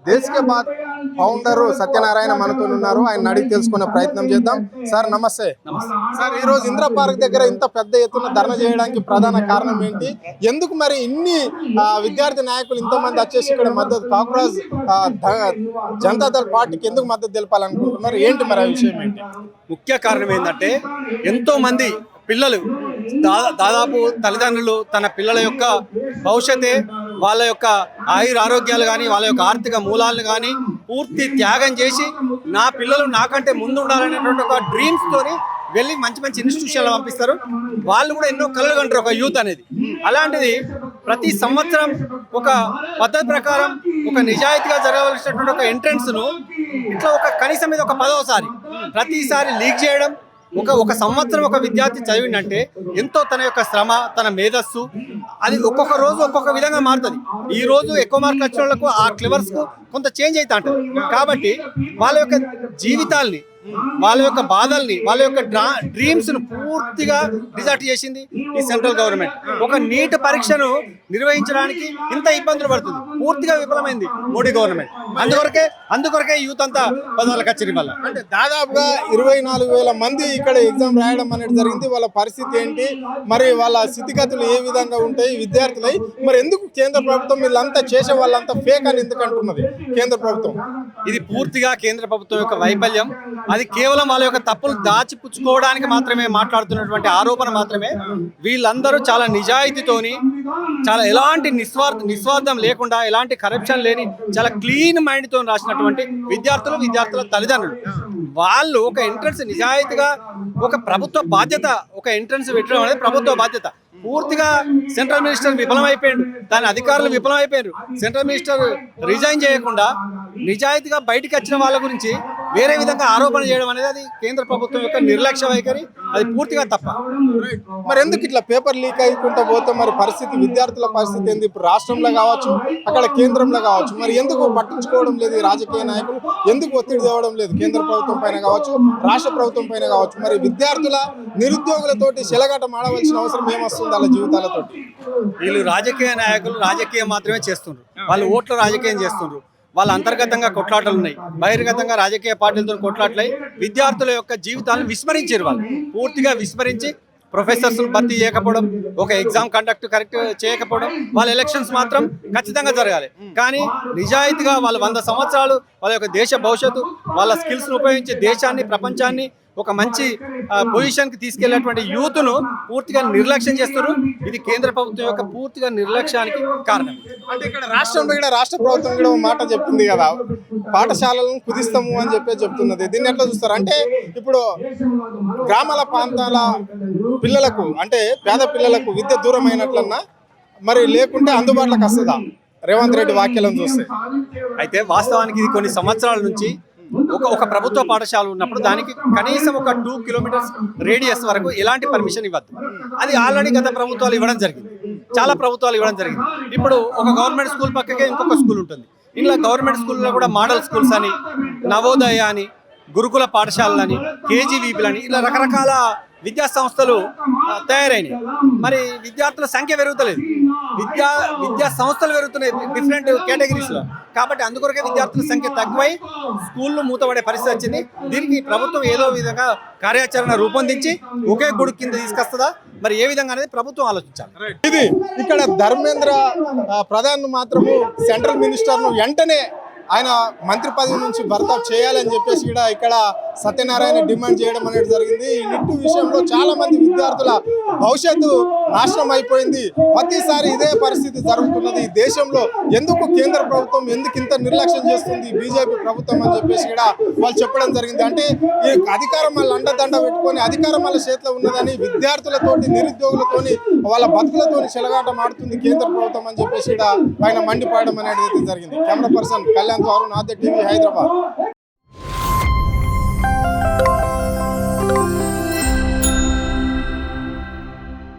దేశ్ కే bath founder Satyanarayana మనతో ఉన్నారు. ఆయన అడిగి తెలుసుకునే ప్రయత్నం చేద్దాం. సార్ నమస్తే. సార్, ఈ రోజు ఇందిరా పార్క్ దగ్గర ఇంత పెద్ద ఎత్తున ధర్నా చేయడానికి ప్రధాన కారణం ఏంటి? ఎందుకు మరి ఇన్ని విద్యార్థి నాయకులు ఇంతమంది వచ్చేసి ఇక్కడ మద్దతు కాక్రోజ్ జనతాదళ్ పార్టీకి ఎందుకు మద్దతు తెలపాలనుకుంటున్నారు? ఏంటి మరి ఆ విషయం ఏంటి? ముఖ్య కారణం ఏంటంటే ఎంతో మంది పిల్లలు దాదాపు తల్లిదండ్రులు తన పిల్లల యొక్క భవిష్యత్తే, వాళ్ళ యొక్క ఆరోగ్యాలు కానీ వాళ్ళ యొక్క ఆర్థిక మూలాలను కానీ పూర్తి త్యాగం చేసి నా పిల్లలు నాకంటే ముందు ఉండాలనేటువంటి ఒక డ్రీమ్స్ తోని వెళ్ళి మంచి మంచి ఇన్స్టిట్యూషన్లు పంపిస్తారు. వాళ్ళు కూడా ఎన్నో కలలు కంటారు ఒక యూత్ అనేది. అలాంటిది ప్రతి సంవత్సరం ఒక పద్ధతి ప్రకారం ఒక నిజాయితీగా జరగవలసినటువంటి ఒక ఎంట్రన్స్ను ఇట్లా ఒక కనీసం మీద ఒక 10వసారి ప్రతిసారి లీక్ చేయడం. ఒక సంవత్సరం ఒక విద్యార్థి చదివిందంటే ఎంతో తన యొక్క శ్రమ, తన మేధస్సు అది ఒక్కొక్క రోజు ఒక్కొక్క విధంగా మారుతుంది. ఈ రోజు ఎక్కువ మార్కులు వచ్చిన వాళ్ళకు ఆ క్లెవర్స్కు కొంత చేంజ్ అవుతా ఉంటుంది. కాబట్టి వాళ్ళ యొక్క జీవితాల్ని, వాళ్ళ యొక్క బాధల్ని, వాళ్ళ యొక్క డ్రీమ్స్ను పూర్తిగా రిజల్ట్ చేసింది ఈ సెంట్రల్ గవర్నమెంట్. ఒక నీట్ పరీక్షను నిర్వహించడానికి ఇంత ఇబ్బందులు పడుతుంది, పూర్తిగా విఫలమైంది మోడీ గవర్నమెంట్. అందుకొరకే యూత్ అంతా పదవుల కచేరీ వల్ల. అంటే దాదాపుగా 24,000 మంది ఇక్కడ ఎగ్జామ్ రాయడం అనేది జరిగింది. వాళ్ళ పరిస్థితి ఏంటి, మరి వాళ్ళ స్థితిగతులు ఏ విధంగా ఉంటాయి విద్యార్థులై? మరి ఎందుకు కేంద్ర ప్రభుత్వం వీళ్ళంతా చేసే వాళ్ళంతా ఫేక్ అని ఎందుకు అంటున్నది కేంద్ర ప్రభుత్వం? ఇది పూర్తిగా కేంద్ర ప్రభుత్వం యొక్క వైఫల్యం. అది కేవలం వాళ్ళ యొక్క తప్పులు దాచిపుచ్చుకోవడానికి మాత్రమే మాట్లాడుతున్నటువంటి ఆరోపణ మాత్రమే. వీళ్ళందరూ చాలా నిజాయితీతోని, చాలా ఎలాంటి నిస్వార్థం లేకుండా, ఎలాంటి కరప్షన్ లేని చాలా క్లీన్ మైండ్తో రాసినటువంటి విద్యార్థుల తల్లిదండ్రులు. వాళ్ళు ఒక ఎంట్రన్స్ నిజాయితీగా, ఒక ప్రభుత్వ బాధ్యత, ఒక ఎంట్రన్స్ పెట్టడం అనేది ప్రభుత్వ బాధ్యత. పూర్తిగా సెంట్రల్ మినిస్టర్ విఫలమైపోయాడు, దాని అధికారులు విఫలమైపోయారు. సెంట్రల్ మినిస్టర్ రిజైన్ చేయకుండా నిజాయితీగా బయటికి వచ్చిన వాళ్ళ గురించి వేరే విధంగా ఆరోపణ చేయడం అనేది అది కేంద్ర ప్రభుత్వం యొక్క నిర్లక్ష్య వైఖరి. అది పూర్తిగా తప్ప. మరి ఎందుకు ఇట్లా పేపర్ లీక్ అయ్యుకుంటా పోతే మరి పరిస్థితి, విద్యార్థుల పరిస్థితి ఏంది? ఇప్పుడు రాష్ట్రంలో కావచ్చు, అక్కడ కేంద్రంలో కావచ్చు, మరి ఎందుకు పట్టించుకోవడం లేదు ఈ రాజకీయ నాయకులు? ఎందుకు ఒత్తిడి తేవడం లేదు కేంద్ర ప్రభుత్వం పైన కావచ్చు, రాష్ట్ర ప్రభుత్వం పైన కావచ్చు? మరి విద్యార్థుల నిరుద్యోగులతోటి చెలగాటం ఆడవలసిన అవసరం ఏమొస్తుంది వాళ్ళ జీవితాలతో? వీళ్ళు రాజకీయ నాయకులు రాజకీయం మాత్రమే చేస్తున్నారు. వాళ్ళు ఓట్ల రాజకీయం చేస్తున్నారు. వాళ్ళ అంతర్గతంగా కొట్లాటలు ఉన్నాయి, బహిర్గతంగా రాజకీయ పార్టీలతో కొట్లాటలై విద్యార్థుల యొక్క జీవితాలను విస్మరించారు. వాళ్ళు పూర్తిగా విస్మరించి ప్రొఫెసర్స్ భర్తీ చేయకపోవడం, ఒక ఎగ్జామ్ కరెక్ట్ చేయకపోవడం, వాళ్ళ ఎలక్షన్స్ మాత్రం ఖచ్చితంగా జరగాలి. కానీ నిజాయితీగా వాళ్ళు 100 సంవత్సరాలు వాళ్ళ యొక్క దేశ భవిష్యత్తు, వాళ్ళ స్కిల్స్ను ఉపయోగించి దేశాన్ని, ప్రపంచాన్ని ఒక మంచి పొజిషన్కి తీసుకెళ్లేటువంటి యూత్ను పూర్తిగా నిర్లక్ష్యం చేస్తున్నారు. ఇది కేంద్ర ప్రభుత్వం యొక్క పూర్తిగా నిర్లక్ష్యానికి కారణం. అంటే ఇక్కడ రాష్ట్ర ప్రభుత్వం కూడా మాట చెప్తుంది కదా, పాఠశాలలను కుదిస్తాము అని చెప్తున్నది. దీన్ని ఎట్లా చూస్తారు? అంటే ఇప్పుడు గ్రామాల ప్రాంతాల పిల్లలకు, అంటే పేద పిల్లలకు విద్య దూరం అయినట్లన్నా మరి లేకుంటే అందుబాటులోకి వస్తుందా రేవంత్ రెడ్డి వ్యాఖ్యలను చూస్తే? అయితే వాస్తవానికి ఇది కొన్ని సంవత్సరాల నుంచి ఒక ప్రభుత్వ పాఠశాల ఉన్నప్పుడు దానికి కనీసం ఒక 2 కిలోమీటర్స్ రేడియస్ వరకు ఎలాంటి పర్మిషన్ ఇవ్వద్దు. అది ఆల్రెడీ గత ప్రభుత్వాలు ఇవ్వడం జరిగింది, చాలా ప్రభుత్వాలు ఇవ్వడం జరిగింది. ఇప్పుడు ఒక గవర్నమెంట్ స్కూల్ పక్కకే ఇంకొక స్కూల్ ఉంటుంది. ఇలా గవర్నమెంట్ స్కూల్లో కూడా మోడల్ స్కూల్స్ అని, నవోదయ అని, గురుకుల పాఠశాలని, కేజీవీపీలని ఇలా రకరకాల విద్యా సంస్థలు తయారైనాయి. మరి విద్యార్థుల సంఖ్య పెరుగుతలేదు, విద్యా సంస్థలు పెరుగుతున్నాయి డిఫరెంట్ కేటగిరీస్లో. కాబట్టి అందుకొరకే విద్యార్థుల సంఖ్య తక్కువై స్కూళ్ళు మూతపడే పరిస్థితి వచ్చింది. దీనికి ప్రభుత్వం ఏదో విధంగా కార్యాచరణ రూపొందించి ఒకే గొడుగు కింద తీసుకొస్తుందా, మరి ఏ విధంగా అనేది ప్రభుత్వం ఆలోచించాలి. ఇది ఇక్కడ ధర్మేంద్ర ప్రధాన్ మాత్రము సెంట్రల్ మినిస్టర్ను వెంటనే ఆయన మంత్రి పదవి నుంచి బర్తాఫ్ చేయాలని చెప్పేసి కూడా ఇక్కడ సత్యనారాయణ డిమాండ్ చేయడం అనేది జరిగింది. ఈ నిట్టు విషయంలో చాలా మంది విద్యార్థుల భవిష్యత్తు నాశనం అయిపోయింది. ప్రతిసారి ఇదే పరిస్థితి జరుగుతున్నది ఈ దేశంలో. ఎందుకు కేంద్ర ప్రభుత్వం ఎందుకు ఇంత నిర్లక్ష్యం చేస్తుంది బీజేపీ ప్రభుత్వం అని చెప్పేసి కూడా వాళ్ళు చెప్పడం జరిగింది. అంటే ఈ అధికారం వాళ్ళ అండదండ పెట్టుకొని అధికారం వాళ్ళ చేతిలో ఉన్నదని విద్యార్థులతోటి, నిరుద్యోగులతోని, వాళ్ళ బతుకులతోని చెలగాటం ఆడుతుంది కేంద్ర ప్రభుత్వం అని చెప్పేసి కూడా ఆయన మండిపోవడం అనేది జరిగింది. కెమెరా పర్సన్ కళ్యాణ్ తో అరుణ్, ఆద్య టీవీ, హైదరాబాద్.